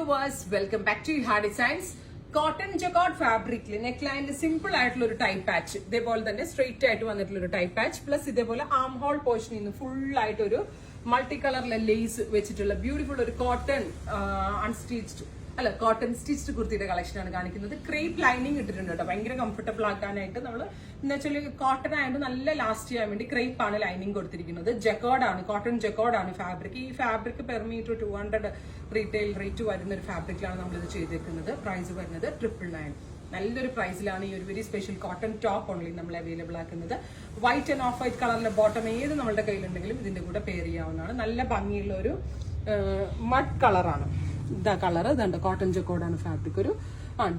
Viewers, welcome back to hard designs. Cotton jacquard ഫാബ്രിക്കിൽ neck ലൈനിൽ simple ആയിട്ടുള്ള ഒരു ടൈപ്പ് പാച്ച്, ഇതേപോലെ തന്നെ സ്ട്രെയിറ്റ് ആയിട്ട് വന്നിട്ടുള്ള ഒരു ടൈപ്പ് പാച്ച്, പ്ലസ് ഇതേപോലെ ആം ഹോൾ പോർഷനിൽ നിന്ന് ഫുൾ ആയിട്ട് ഒരു മൾട്ടി കളറിലെ ലേസ് വെച്ചിട്ടുള്ള ബ്യൂട്ടിഫുൾ ഒരു കോട്ടൺ അൺസ്റ്റിച്ച്ഡ് കോട്ടൺ സ്റ്റിച്ച്ഡ് കുർത്തിയുടെ കളക്ഷൻ ആണ് കാണിക്കുന്നത്. ക്രേപ്പ് ലൈനിങ് ഇട്ടിട്ടുണ്ട് കേട്ടോ, ഭയങ്കര കംഫർട്ടബിൾ ആക്കാനായിട്ട്. നമ്മൾ എന്ന് വെച്ചാൽ കോട്ടൺ ആയതുകൊണ്ട് നല്ല ലാസ്റ്റ് ചെയ്യാൻ വേണ്ടി ക്രേപ്പ് ആണ് ലൈനിങ് കൊടുത്തിരിക്കുന്നത്. ജക്കോർഡ് ആണ്, കോട്ടൺ ജക്കോർഡ് ആണ് ഫാബ്രിക്. ഈ fabric per metre 200 retail rate വരുന്ന ഒരു ഫാബ്രിക്കിലാണ് നമ്മളിത് ചെയ്തിരിക്കുന്നത്. പ്രൈസ് വരുന്നത് 999. നല്ലൊരു പ്രൈസിലാണ് ഈ ഒരു very special cotton top only നമ്മൾ അവൈലബിൾ ആക്കുന്നത്. വൈറ്റ് ആൻഡ് ഓഫ് വൈറ്റ് കളറിലെ ബോട്ടം ഏത് നമ്മളുടെ കയ്യിലുണ്ടെങ്കിലും ഇതിന്റെ കൂടെ പെയർ ചെയ്യാവുന്നതാണ്. നല്ല ഭംഗിയുള്ള ഒരു മഡ് കളറാണ്. ഇതാ കളർ, ഇതുണ്ട് കോട്ടൺ ജക്കോർഡാണ് ഫാബ്രിക്. ഒരു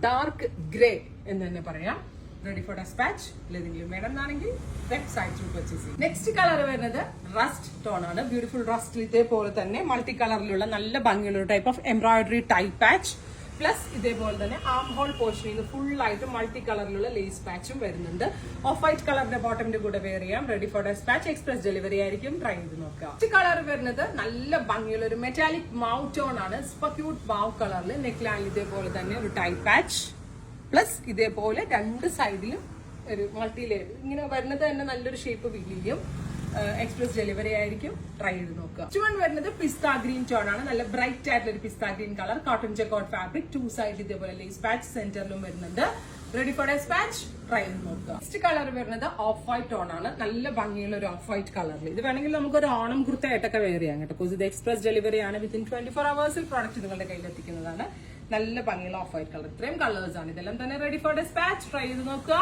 ഡാർക്ക് ഗ്രേ എന്ന് തന്നെ പറയാം. Ready for despatch. ഏതെങ്കിലും വേണം എന്നാണെങ്കിൽ വെബ്സൈറ്റ് ത്രൂ പർച്ചേസ് ചെയ്യും. നെക്സ്റ്റ് കളർ വരുന്നത് റസ്റ്റ് ടോൺ ആണ്. ബ്യൂട്ടിഫുൾ റസ്റ്റ്, ഇതേപോലെ തന്നെ മൾട്ടി കളറിലുള്ള നല്ല ഭംഗിയുള്ള ഒരു type of embroidery type patch, plus ഇതേപോലെ തന്നെ ആം ഹോൾ പോർഷനിൽ നിന്ന് ഫുൾ ആയിട്ട് മൾട്ടി കളറിലുള്ള ലേസ് പാച്ചും വരുന്നുണ്ട്. ഓഫ് വൈറ്റ് കളറിന്റെ ബോട്ടമിന്റെ കൂടെ വെയർ ചെയ്യാം. Ready for despatch. Express delivery ആയിരിക്കും. ട്രൈ ചെയ്ത് നോക്കാം. നെക്സ്റ്റ് കളർ വരുന്നത് നല്ല ഭംഗിയുള്ള ഒരു മെറ്റാലിക് മാവ് ടോൺ ആണ്. സ്പക്യൂട്ട് മാവ് കളറിൽ നെക്ക് ലൈൻ ഇതേപോലെ തന്നെ ഒരു ടൈപ്പ് പാച്ച്, പ്ലസ് ഇതേപോലെ രണ്ട് സൈഡിലും ഒരു മൾട്ടി ലെയർ ഇങ്ങനെ വരുന്നത് തന്നെ നല്ലൊരു ഷേപ്പ് ഫീൽ ചെയ്യും. എക്സ്പ്രസ് ഡെലിവറി ആയിരിക്കും. ട്രൈ ചെയ്ത് നോക്കുക. ചുവൻ വരുന്നത് പിസ്ത ഗ്രീൻ ടോൺ ആണ്. നല്ല ബ്രൈറ്റ് ആയിട്ടുള്ള ഒരു പിസ്ത green colour. Cotton jacquard fabric. 2 side ഇതേപോലെ ലേസ് പാച്ച് സെന്ററിലും വരുന്നുണ്ട്. Ready for despatch. ട്രൈ ചെയ്ത് നോക്കുക. നെക്സ്റ്റ് കളർ വരുന്നത് ഓഫ് വൈറ്റ് ടോൺ ആണ്. നല്ല ഭംഗിയുള്ള ഒരു ഓഫ് വൈറ്റ് കളറിൽ. ഇത് വേണമെങ്കിൽ നമുക്ക് ഒരു ഓണം കുർത്തയായിട്ടൊക്കെ വെയർ ചെയ്യാം കേട്ടോ. ബിക്കോസ് ഇത് എക്സ്പ്രസ് ഡെലിവറി ആണ്. വിത്തിൻ 24 hours പ്രോഡക്റ്റ് നിങ്ങളുടെ കയ്യിൽ എത്തിക്കുന്നതാണ്. നല്ല ഭംഗിയുള്ള ഓഫ് വൈറ്റ് കളർ. ഇത്രയും കളേഴ്സ് ആണ്. ഇതെല്ലാം തന്നെ റെഡി ഫോർ ഡെസ്പാച്ച്. ട്രൈ ചെയ്ത് നോക്കുക.